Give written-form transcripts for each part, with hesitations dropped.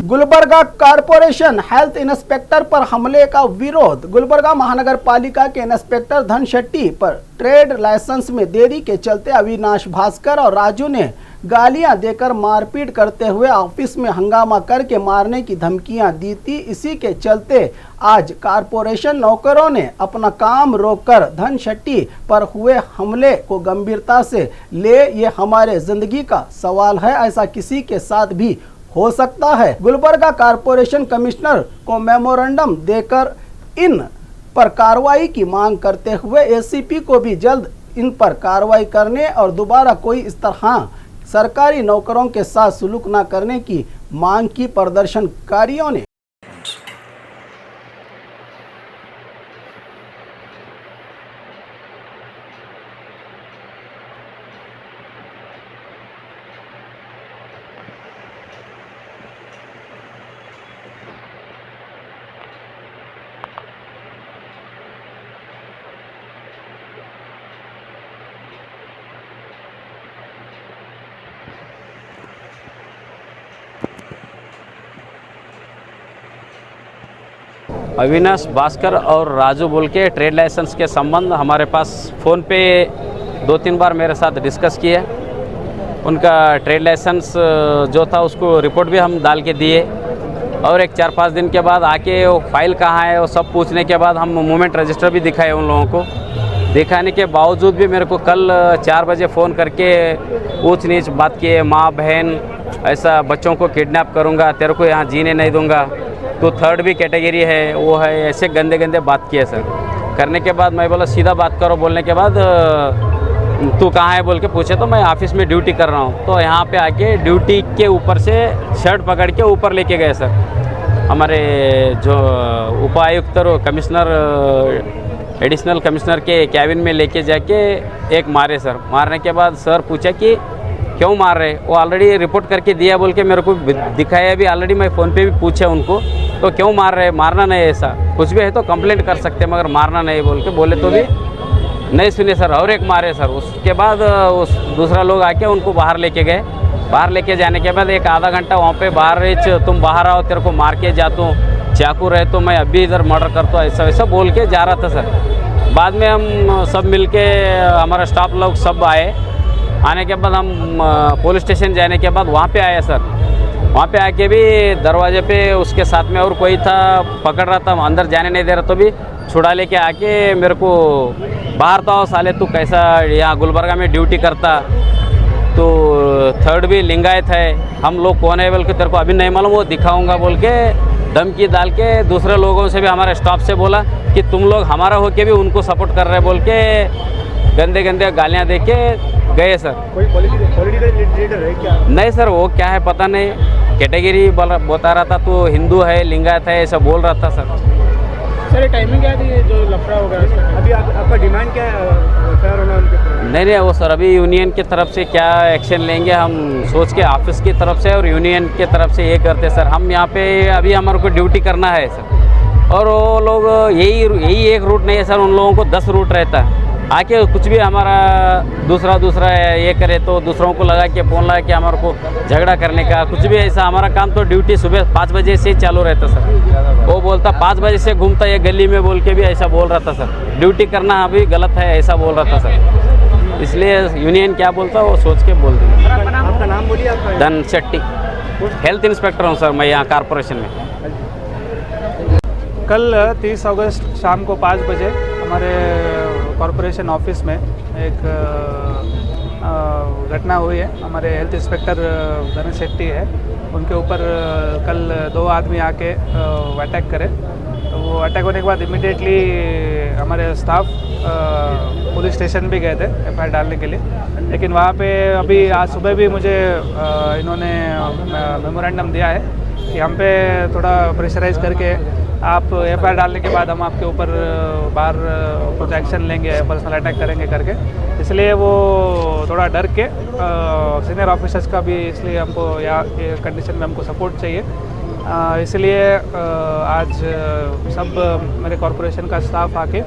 Gulbarga corporation health inspector पर हमले का विरोध। गुलबर्गा महानगर पालिका के इंस्पेक्टर धन शेट्टी पर ट्रेड लाइसेंस में देरी के चलते अविनाश भास्कर और राजू ने गालियां देकर मारपीट करते हुए ऑफिस में हंगामा करके मारने की धमकियां दी थी। इसी के चलते आज कारपोरेशन नौकरों ने अपना काम रोककर धन शेट्टी पर हुए हमले को गंभीरता से ले। ये हमारे जिंदगी का सवाल है, ऐसा किसी के साथ भी हो सकता है। गुलबर्गा कारपोरेशन कमिश्नर को मेमोरेंडम देकर इन पर कार्रवाई की मांग करते हुए एसीपी को भी जल्द इन पर कार्रवाई करने और दोबारा कोई इस तरह सरकारी नौकरों के साथ सलूक न करने की मांग की प्रदर्शनकारियों ने। अविनाश भास्कर और राजू बोल के ट्रेड लाइसेंस के संबंध हमारे पास फ़ोन पे 2-3 बार मेरे साथ डिस्कस किए। उनका ट्रेड लाइसेंस जो था उसको रिपोर्ट भी हम डाल के दिए और एक 4-5 दिन के बाद आके वो फाइल कहाँ है वो सब पूछने के बाद हम मूवमेंट रजिस्टर भी दिखाए उन लोगों को। दिखाने के बावजूद भी मेरे को कल 4 बजे फ़ोन करके ऊंच नीच बात किए, माँ बहन ऐसा बच्चों को किडनैप करूँगा, तेरे को यहाँ जीने नहीं दूँगा, तो थर्ड भी कैटेगरी है वो है, ऐसे गंदे गंदे बात किए सर। करने के बाद मैं बोला सीधा बात करो। बोलने के बाद तू कहाँ है बोल के पूछे तो मैं ऑफिस में ड्यूटी कर रहा हूँ। तो यहाँ पे आके ड्यूटी के ऊपर से शर्ट पकड़ के ऊपर लेके गए सर। हमारे जो उपायुक्त और कमिश्नर एडिशनल कमिश्नर के कैबिन में लेके जाके एक मारे सर। मारने के बाद सर पूछा कि क्यों मार रहे, वो ऑलरेडी रिपोर्ट करके दिया बोल के मेरे को दिखाया भी। ऑलरेडी मैं फ़ोन पे भी पूछा उनको तो क्यों मार रहे, मारना नहीं, ऐसा कुछ भी है तो कंप्लेंट कर सकते हैं मगर मारना नहीं बोल के बोले तो भी नहीं सुने सर और एक मारे सर। उसके बाद उस दूसरा लोग आके उनको बाहर लेके गए। बाहर लेके जाने के बाद एक आधा घंटा वहाँ पे बाहर तुम बाहर आओ, तेरे को मार के जाता हूँ, चाकू रहे तो मैं अभी इधर मर्डर करता हूँ, ऐसा वैसा बोल के जा रहा था सर। बाद में हम सब मिल के हमारा स्टाफ लोग सब आए। आने के बाद हम पुलिस स्टेशन जाने के बाद वहाँ पे आए सर। वहाँ पे आके भी दरवाजे पे उसके साथ में और कोई था, पकड़ रहा था, अंदर जाने नहीं दे रहा, तो भी छुड़ा लेके आके मेरे को बाहर तो आओ साले, तू कैसा यहाँ गुलबर्गा में ड्यूटी करता, तो थर्ड भी लिंगायत है, हम लोग कौन है बोल के तेरे को अभी नहीं मालूम, वो दिखाऊंगा बोल के धमकी डाल के दूसरे लोगों से भी हमारे स्टाफ से बोला कि तुम लोग हमारा होके भी उनको सपोर्ट कर रहे बोल के गंदे गंदे गालियाँ दे के गए सर। कोई पॉलिटिकल लीडर है क्या? नहीं सर, वो क्या है पता नहीं, कैटेगरी बता रहा था, तो हिंदू है, लिंगायत है, ऐसा बोल रहा था सर। सर टाइमिंग क्या थी जो लफड़ा होगा? अभी आपका डिमांड क्या है? नहीं वो सर अभी यूनियन की तरफ से क्या एक्शन लेंगे हम सोच के ऑफिस की तरफ से और यूनियन की तरफ से ये करते सर। हम यहाँ पे अभी हमारे को ड्यूटी करना है सर और वो लोग यही एक रूट नहीं है सर, उन लोगों को 10 रूट रहता है। आके कुछ भी हमारा दूसरा ये करे तो दूसरों को लगा के फ़ोन लगा के हमारे को झगड़ा करने का कुछ भी ऐसा। हमारा काम तो ड्यूटी सुबह 5 बजे से चालू रहता सर। वो बोलता 5 बजे से घूमता ये गली में बोल के भी ऐसा बोल रहा था सर। ड्यूटी करना अभी गलत है ऐसा बोल रहा था सर। इसलिए यूनियन क्या बोलता वो सोच के बोल देंगे। आपका नाम बोलिए। आपका? धन शेट्टी, हेल्थ इंस्पेक्टर हूँ सर मैं यहाँ कारपोरेशन में। कल 30 अगस्त शाम को 5 बजे हमारे कॉरपोरेशन ऑफिस में एक घटना हुई है। हमारे हेल्थ इंस्पेक्टर धन शेट्टी है, उनके ऊपर कल 2 आदमी आके अटैक करे। तो वो अटैक होने के बाद इमीडिएटली हमारे स्टाफ पुलिस स्टेशन भी गए थे एफआईआर डालने के लिए। लेकिन वहाँ पे अभी आज सुबह भी मुझे इन्होंने मेमोरेंडम दिया है कि हम पे थोड़ा प्रेशराइज करके आप एफआईआर डालने के बाद हम आपके ऊपर बाहर कुछ एक्शन लेंगे, पर्सनल अटैक करेंगे करके। इसलिए वो थोड़ा डर के सीनियर ऑफिसर्स का भी इसलिए हमको या कंडीशन में हमको सपोर्ट चाहिए। इसलिए आज सब मेरे कॉरपोरेशन का स्टाफ आके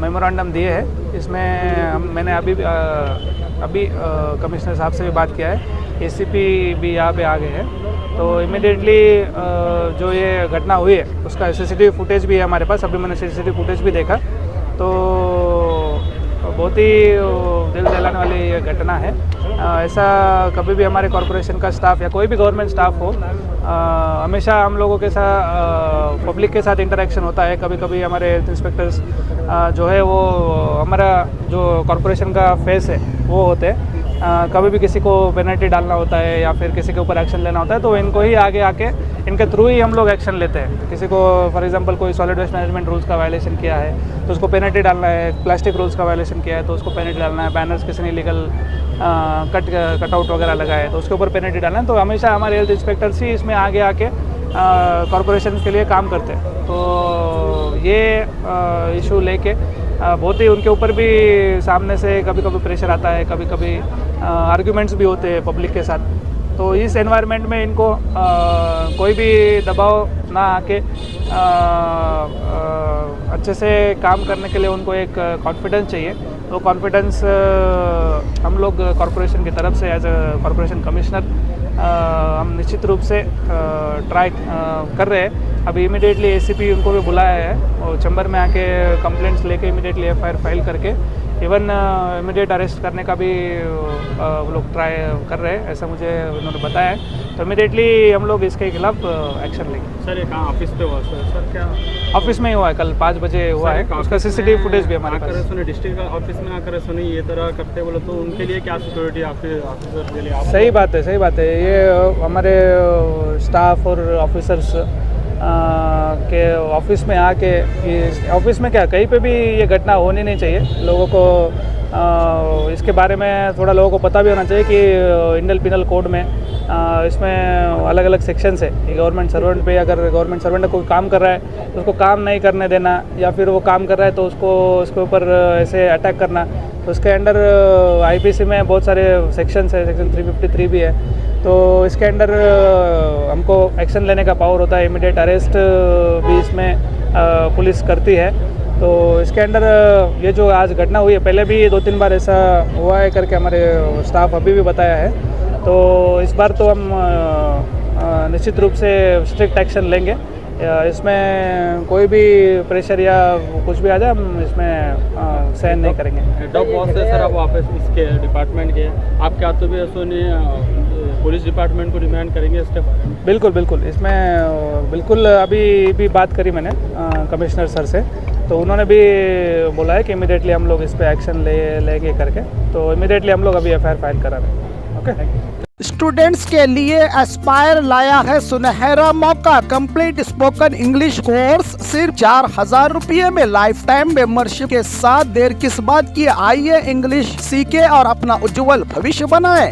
मेमोरेंडम दिए हैं। इसमें मैंने अभी कमिश्नर साहब से भी बात किया है एसीपी भी यहाँ पे आ गए हैं। तो इमिडिएटली जो ये घटना हुई है उसका सीसीटीवी फुटेज भी है हमारे पास। अभी मैंने सीसीटीवी फुटेज भी देखा, तो बहुत ही दिल दहलाने वाली ये घटना है। ऐसा कभी भी हमारे कॉरपोरेशन का स्टाफ या कोई भी गवर्नमेंट स्टाफ हो, हमेशा हम लोगों के साथ पब्लिक के साथ इंटरेक्शन होता है। कभी कभी हमारे हेल्थ इंस्पेक्टर्स जो है वो हमारा जो कॉरपोरेशन का फेस है वो होते हैं। कभी भी किसी को पेनल्टी डालना होता है या फिर किसी के ऊपर एक्शन लेना होता है तो इनको ही आगे आके इनके थ्रू ही हम लोग एक्शन लेते हैं। किसी को फॉर एग्जांपल कोई सॉलिड वेस्ट मैनेजमेंट रूल्स का वायलेशन किया है तो उसको पेनल्टी डालना है, प्लास्टिक रूल्स का वायलेशन किया है तो उसको पेनल्टी डालना है, बैनर्स किसी ने लीगल कटआउट वगैरह लगाए तो उसके ऊपर पेनल्टी डालना है। तो हमेशा हमारे हेल्थ इंस्पेक्टर्स ही इसमें आगे आके कॉरपोरेशन के लिए काम करते हैं। तो ये इशू लेके बहुत ही उनके ऊपर भी सामने से कभी कभी प्रेशर आता है, कभी कभी आर्ग्यूमेंट्स भी होते हैं पब्लिक के साथ। तो इस एनवायरनमेंट में इनको कोई भी दबाव ना आके अच्छे से काम करने के लिए उनको एक कॉन्फिडेंस चाहिए। तो कॉन्फिडेंस हम लोग कॉरपोरेशन की तरफ से एज अ कॉरपोरेशन कमिश्नर हम निश्चित रूप से ट्राई कर रहे हैं। अभी इमीडिएटली एसीपी उनको भी बुलाया है और चैम्बर में आके कंप्लेंट्स लेके इमीडिएटली एफआईआर फाइल करके इवन इमीडिएट अरेस्ट करने का भी वो लोग ट्राई कर रहे हैं, ऐसा मुझे उन्होंने बताया है। तो इमीडिएटली हम लोग इसके खिलाफ एक्शन लेंगे। सर ये कहाँ ऑफिस पे हुआ सर? क्या ऑफिस में ही हुआ है, कल 5 बजे हुआ है। उसका सीसीटीवी फुटेज भी हमारे पास। सुने डिस्ट्रिक्ट ऑफिस में आकर सुने ये तरह करते बोले तो उनके लिए क्या सिक्योरिटी ऑफिसर के लिए? सही बात है, सही बात है। ये हमारे स्टाफ और ऑफिसर्स के ऑफिस में आके, ऑफिस में क्या कहीं पे भी ये घटना होनी नहीं चाहिए। लोगों को इसके बारे में थोड़ा लोगों को पता भी होना चाहिए कि इंडियन पिनल कोड में इसमें अलग अलग सेक्शंस है कि गवर्नमेंट सर्वेंट पे अगर गवर्नमेंट सर्वेंट कोई काम कर रहा है तो उसको काम नहीं करने देना, या फिर वो काम कर रहा है तो उसको उसके ऊपर ऐसे अटैक करना। तो उसके अंडर आईपीसी में बहुत सारे सेक्शंस है, सेक्शन 353 भी है। तो इसके अंडर हमको एक्शन लेने का पावर होता है, इमीडिएट अरेस्ट भी इसमें पुलिस करती है। तो इसके अंडर ये जो आज घटना हुई है, पहले भी 2-3 बार ऐसा हुआ है करके हमारे स्टाफ अभी भी बताया है। तो इस बार तो हम निश्चित रूप से स्ट्रिक्ट एक्शन लेंगे। इसमें कोई भी प्रेशर या कुछ भी आ जाए हम इसमें सहन नहीं करेंगे। हेड ऑफ बॉस है सर, आप ऑफिस इसके डिपार्टमेंट के आप क्या तो भी सुनिए पुलिस डिपार्टमेंट को डिमांड करेंगे इसके बारे में? बिल्कुल बिल्कुल, इसमें बिल्कुल अभी भी बात करी मैंने कमिश्नर सर से, तो उन्होंने भी बोला है कि इमीडिएटली हम लोग इस पर एक्शन लेंगे करके। तो इमीडिएटली हम लोग अभी एफआईआर फाइल करा रहे हैं। ओके। स्टूडेंट्स के लिए एस्पायर लाया है सुनहरा मौका। कंप्लीट स्पोकन इंग्लिश कोर्स सिर्फ 4000 रुपये में लाइफ टाइम मेंबरशिप के साथ। देर किस बात की, आइए इंग्लिश सीखे और अपना उज्जवल भविष्य बनाएं।